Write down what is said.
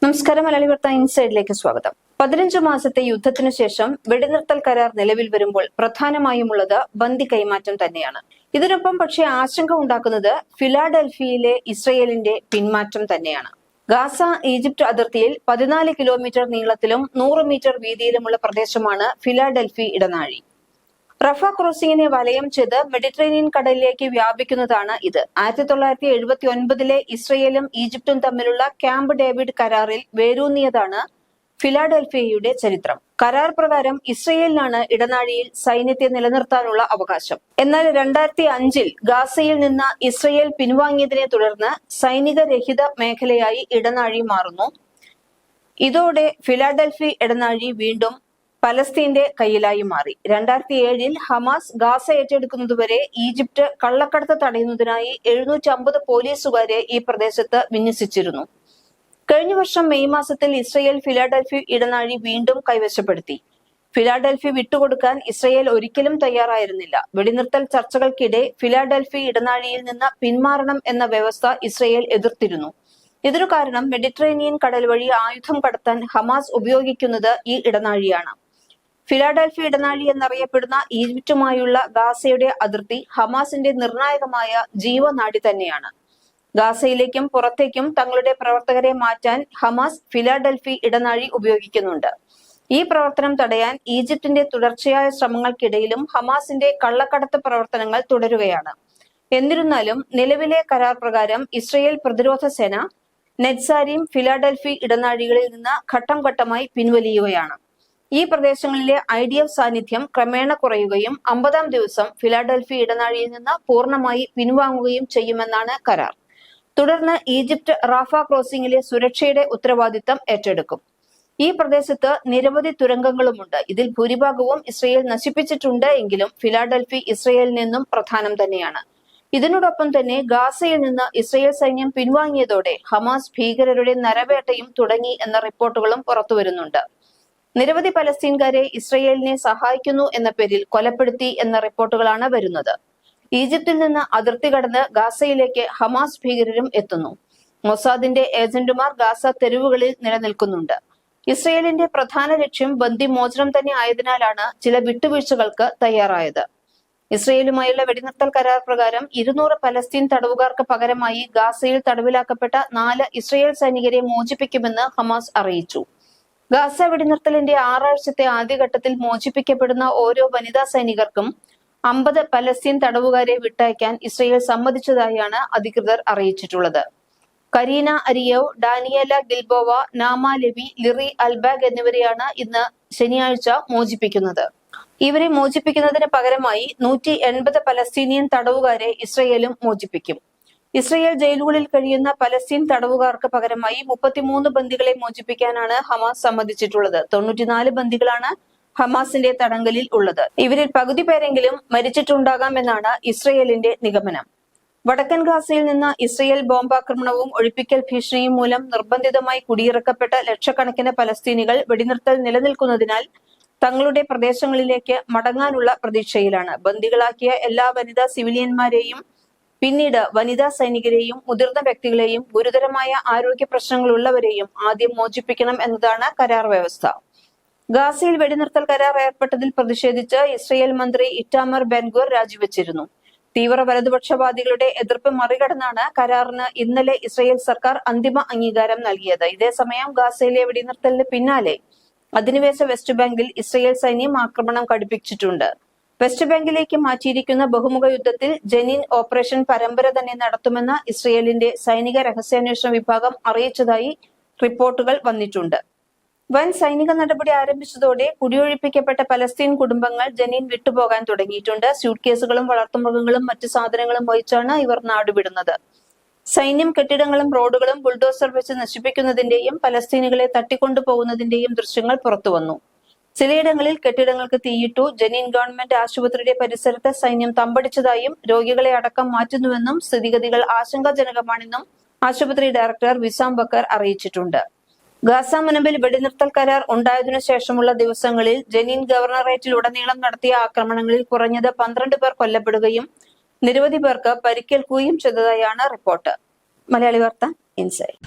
നമസ്കാരം. മലയാളി വാർത്ത ഇൻസൈഡിലേക്ക് സ്വാഗതം. 15 മാസത്തെ യുദ്ധത്തിനു ശേഷം വെടിനിർത്തൽ കരാർ നിലവിൽ വരുമ്പോൾ പ്രധാനമായുമുള്ളത് ബന്ദി കൈമാറ്റം തന്നെയാണ്. ഇതിനൊപ്പം പക്ഷേ ആശങ്ക ഉണ്ടാക്കുന്നത് ഫിലാഡൽഫിയയിലെ ഇസ്രയേലിന്റെ പിന്മാറ്റം തന്നെയാണ്. ഗാസ ഈജിപ്ത് അതിർത്തിയിൽ 14 കിലോമീറ്റർ നീളത്തിലും 100 മീറ്റർ വീതിയിലുമുള്ള പ്രദേശമാണ് ഫിലാഡൽഫി ഇടനാഴി. റഫ ക്രോസിംഗിനെ വലയം ചെയ്ത് മെഡിറ്ററേനിയൻ കടലിലേക്ക് വ്യാപിക്കുന്നതാണ് ഇത്. 1979 ഇസ്രയേലും ഈജിപ്തും തമ്മിലുള്ള ക്യാമ്പ് ഡേവിഡ് കരാറിൽ വേരൂന്നിയതാണ് ഫിലാഡൽഫിയയുടെ ചരിത്രം. കരാർ പ്രകാരം ഇസ്രയേലിനാണ് ഇടനാഴിയിൽ സൈന്യത്തെ നിലനിർത്താനുള്ള അവകാശം. എന്നാൽ 2005 ഗാസയിൽ നിന്ന് ഇസ്രയേൽ പിൻവാങ്ങിയതിനെ തുടർന്ന് സൈനിക രഹിത മേഖലയായി ഇടനാഴി മാറുന്നു. ഇതോടെ ഫിലാഡൽഫി ഇടനാഴി വീണ്ടും പലസ്തീന്റെ കയ്യിലായി മാറി. 2007 ഹമാസ് ഗാസ ഏറ്റെടുക്കുന്നതുവരെ ഈജിപ്ത് കള്ളക്കടത്ത് തടയുന്നതിനായി 750 പോലീസുകാരെ ഈ പ്രദേശത്ത് വിന്യസിച്ചിരുന്നു. കഴിഞ്ഞ വർഷം മെയ് മാസത്തിൽ ഇസ്രയേൽ ഫിലാഡൽഫി ഇടനാഴി വീണ്ടും കൈവശപ്പെടുത്തി. ഫിലാഡൽഫി വിട്ടുകൊടുക്കാൻ ഇസ്രയേൽ ഒരിക്കലും തയ്യാറായിരുന്നില്ല. വെടിനിർത്തൽ ചർച്ചകൾക്കിടെ ഫിലാഡൽഫി ഇടനാഴിയിൽ നിന്ന് പിന്മാറണം എന്ന വ്യവസ്ഥ ഇസ്രയേൽ എതിർത്തിരുന്നു. ഇതിനു കാരണം മെഡിറ്ററേനിയൻ കടൽ വഴി ആയുധം കടത്താൻ ഹമാസ് ഉപയോഗിക്കുന്നത് ഈ ഇടനാഴിയാണ്. ഫിലാഡൽഫി ഇടനാഴി എന്നറിയപ്പെടുന്ന ഈജിപ്തുമായുള്ള ഗാസയുടെ അതിർത്തി ഹമാസിന്റെ നിർണായകമായ ജീവനാഡി തന്നെയാണ്. ഗാസയിലേക്കും പുറത്തേക്കും തങ്ങളുടെ പ്രവർത്തകരെ മാറ്റാൻ ഹമാസ് ഫിലാഡൽഫി ഇടനാഴി ഉപയോഗിക്കുന്നുണ്ട്. ഈ പ്രവർത്തനം തടയാൻ ഈജിപ്തിന്റെ തുടർച്ചയായ ശ്രമങ്ങൾക്കിടയിലും ഹമാസിന്റെ കള്ളക്കടത്ത് പ്രവർത്തനങ്ങൾ തുടരുകയാണ്. എന്നിരുന്നാലും നിലവിലെ കരാർ പ്രകാരം ഇസ്രയേൽ പ്രതിരോധ സേന നെറ്റ്സാരിം ഫിലാഡൽഫി ഇടനാഴികളിൽ നിന്ന് ഘട്ടം ഘട്ടമായി പിൻവലിയുകയാണ്. ഈ പ്രദേശങ്ങളിലെ IDF സാന്നിധ്യം ക്രമേണ കുറയുകയും 50-ാം ദിവസം ഫിലാഡൽഫി ഇടനാഴിയിൽ നിന്ന് പൂർണ്ണമായി പിൻവാങ്ങുകയും ചെയ്യുമെന്നാണ് കരാർ. തുടർന്ന് ഈജിപ്ത് റാഫ ക്രോസിംഗിലെ സുരക്ഷയുടെ ഉത്തരവാദിത്തം ഏറ്റെടുക്കും. ഈ പ്രദേശത്ത് നിരവധി തുരങ്കങ്ങളുമുണ്ട്. ഇതിൽ ഭൂരിഭാഗവും ഇസ്രയേൽ നശിപ്പിച്ചിട്ടുണ്ട് എങ്കിലും ഫിലാഡൽഫി ഇസ്രയേലിൽ നിന്നും പ്രധാനം തന്നെയാണ്. ഇതിനോടൊപ്പം തന്നെ ഗാസയിൽ നിന്ന് ഇസ്രയേൽ സൈന്യം പിൻവാങ്ങിയതോടെ ഹമാസ് ഭീകരരുടെ നരവേട്ടയും തുടങ്ങി എന്ന റിപ്പോർട്ടുകളും പുറത്തുവരുന്നുണ്ട്. നിരവധി പലസ്തീൻകാരെ ഇസ്രയേലിനെ സഹായിക്കുന്നു എന്ന പേരിൽ കൊലപ്പെടുത്തി എന്ന റിപ്പോർട്ടുകളാണ് വരുന്നത്. ഈജിപ്തിൽ നിന്ന് അതിർത്തി കടന്ന് ഗാസയിലേക്ക് ഹമാസ് ഭീകരരും എത്തുന്നു. മൊസാദിന്റെ ഏജന്റുമാർ ഗാസ തെരുവുകളിൽ നിലനിൽക്കുന്നുണ്ട്. ഇസ്രയേലിന്റെ പ്രധാന ലക്ഷ്യം ബന്ദിമോചനം തന്നെ ആയതിനാലാണ് ചില വിട്ടുവീഴ്ചകൾക്ക് തയ്യാറായത്. ഇസ്രയേലുമായുള്ള വെടിനിർത്തൽ കരാർ പ്രകാരം 200 പലസ്തീൻ തടവുകാർക്ക് പകരമായി ഗാസയിൽ തടവിലാക്കപ്പെട്ട 4 ഇസ്രയേൽ സൈനികരെ മോചിപ്പിക്കുമെന്ന് ഹമാസ് അറിയിച്ചു. ഗാസ വെടിനിർത്തലിന്റെ 6 ആഴ്ചത്തെ ആദ്യഘട്ടത്തിൽ മോചിപ്പിക്കപ്പെടുന്ന ഓരോ വനിതാ സൈനികർക്കും 50 പലസ്തീൻ തടവുകാരെ വിട്ടയക്കാൻ ഇസ്രയേൽ സമ്മതിച്ചതായാണ് അധികൃതർ അറിയിച്ചിട്ടുള്ളത്. കരീന അരിയോവ്, ഡാനിയേല ഗിൽബോവ, നാമ ലെവി, ലിറി അൽബാഗ് എന്നിവരെയാണ് ഇന്ന് ശനിയാഴ്ച മോചിപ്പിക്കുന്നത്. ഇവരെ മോചിപ്പിക്കുന്നതിന് പകരമായി 180 പലസ്തീനിയൻ തടവുകാരെ ഇസ്രയേലും മോചിപ്പിക്കും. ഇസ്രയേൽ ജയിലുകളിൽ കഴിയുന്ന പലസ്തീൻ തടവുകാർക്ക് പകരമായി 33 ബന്ദികളെ മോചിപ്പിക്കാനാണ് ഹമാസ് സമ്മതിച്ചിട്ടുള്ളത്. 94 ബന്ദികളാണ് ഹമാസിന്റെ തടങ്കലിൽ ഉള്ളത്. ഇവരിൽ പകുതി പേരെങ്കിലും മരിച്ചിട്ടുണ്ടാകാമെന്നാണ് ഇസ്രയേലിന്റെ നിഗമനം. വടക്കൻ ഗാസയിൽ നിന്ന് ഇസ്രയേൽ ബോംബാക്രമണവും ഒഴിപ്പിക്കൽ ഭീഷണിയും മൂലം നിർബന്ധിതമായി കുടിയിറക്കപ്പെട്ട ലക്ഷക്കണക്കിന് പലസ്തീനികൾ വെടിനിർത്തൽ നിലനിൽക്കുന്നതിനാൽ തങ്ങളുടെ പ്രദേശങ്ങളിലേക്ക് മടങ്ങാനുള്ള പ്രതീക്ഷയിലാണ്. ബന്ദികളാക്കിയ എല്ലാ വനിതാ സിവിലിയന്മാരെയും പിന്നീട് വനിതാ സൈനികരെയും മുതിർന്ന വ്യക്തികളെയും ഗുരുതരമായ ആരോഗ്യ പ്രശ്നങ്ങളുള്ളവരെയും ആദ്യം മോചിപ്പിക്കണം എന്നതാണ് കരാർ വ്യവസ്ഥ. ഗാസയിൽ വെടിനിർത്തൽ കരാർ ഏർപ്പെട്ടതിൽ പ്രതിഷേധിച്ച് ഇസ്രയേൽ മന്ത്രി ഇറ്റാമർ ബെൻഗുർ രാജിവെച്ചിരുന്നു. തീവ്ര വലതുപക്ഷവാദികളുടെ എതിർപ്പ് മറികടന്നാണ് കരാറിന് ഇന്നലെ ഇസ്രയേൽ സർക്കാർ അന്തിമ അംഗീകാരം നൽകിയത്. ഇതേസമയം ഗാസയിലെ വെടിനിർത്തലിന് പിന്നാലെ അധിനിവേശ വെസ്റ്റ് ബാങ്കിൽ ഇസ്രയേൽ സൈന്യം ആക്രമണം കടുപ്പിച്ചിട്ടുണ്ട്. വെസ്റ്റ് ബാങ്കിലേക്ക് മാറ്റിയിരിക്കുന്ന ബഹുമുഖ യുദ്ധത്തിൽ ജനീൻ ഓപ്പറേഷൻ പരമ്പര തന്നെ നടത്തുമെന്ന് ഇസ്രയേലിന്റെ സൈനിക രഹസ്യാന്വേഷണ വിഭാഗം അറിയിച്ചതായി റിപ്പോർട്ടുകൾ വന്നിട്ടുണ്ട്. വൻ സൈനിക നടപടി ആരംഭിച്ചതോടെ കുടിയൊഴിപ്പിക്കപ്പെട്ട പലസ്തീൻ കുടുംബങ്ങൾ ജനീൻ വിട്ടുപോകാൻ തുടങ്ങിയിട്ടുണ്ട്. സ്യൂട്ട് കേസുകളും വളർത്തുമൃഗങ്ങളും മറ്റു സാധനങ്ങളും വഹിച്ചാണ് ഇവർ നാടുവിടുന്നത്. സൈന്യം കെട്ടിടങ്ങളും റോഡുകളും ബുൾഡോസർ വെച്ച് നശിപ്പിക്കുന്നതിന്റെയും പലസ്തീനികളെ തട്ടിക്കൊണ്ടുപോകുന്നതിന്റെയും ദൃശ്യങ്ങൾ പുറത്തുവന്നു. ചിലയിടങ്ങളിൽ കെട്ടിടങ്ങൾക്ക് തീയിട്ടു. ജനീൻ ഗവൺമെന്റ് ആശുപത്രിയുടെ പരിസരത്ത് സൈന്യം തമ്പടിച്ചതായും രോഗികളെ അടക്കം മാറ്റുന്നുവെന്നും സ്ഥിതിഗതികൾ ആശങ്കാജനകമാണെന്നും ആശുപത്രി ഡയറക്ടർ വിസാം ബക്കർ അറിയിച്ചിട്ടുണ്ട്. ഗാസ മുനമ്പിൽ വെടിനിർത്തൽ കരാർ ഉണ്ടായതിനു ശേഷമുള്ള ദിവസങ്ങളിൽ ജനീൻ ഗവർണറേറ്റിലുടനീളം നടത്തിയ ആക്രമണങ്ങളിൽ കുറഞ്ഞത് 12 പേർ കൊല്ലപ്പെടുകയും നിരവധി പേർക്ക് പരിക്കേൽക്കുകയും ചെയ്തതായാണ് റിപ്പോർട്ട്. മലയാളി വാർത്ത ഇൻസൈഡ്.